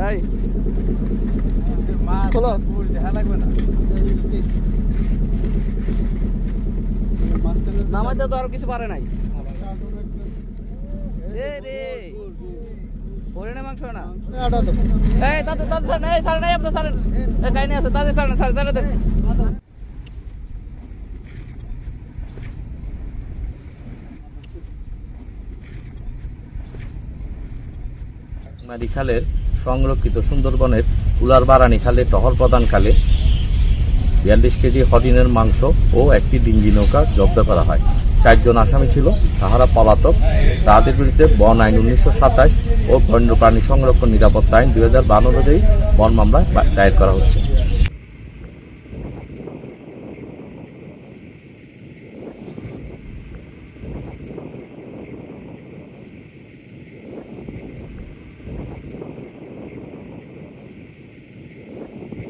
এই খোলো নামাইতে তো আর কিছু পারে নাই রে হরিণের মাংস না এই তাতে এই সাড়ে নাই আপনার সাড়ে কাহিনী আছে তাদের সাড়ে সাড়ে সাড়ে দেন মারি খালের সংরক্ষিত সুন্দরবনের উলারবাড়ানি খালে টহল প্রদানকালে 42 কেজি হরিণের মাংস ও একটি ডিঙ্গি নৌকা জব্দ করা হয়। 4 জন আসামি ছিল, তাহারা পলাতক। তাদের বিরুদ্ধে বন আইন 1927 ও বন্যপ্রাণী সংরক্ষণ নিরাপত্তা আইন 2012 অনুযায়ী বন মামলা দায়ের করা হচ্ছে।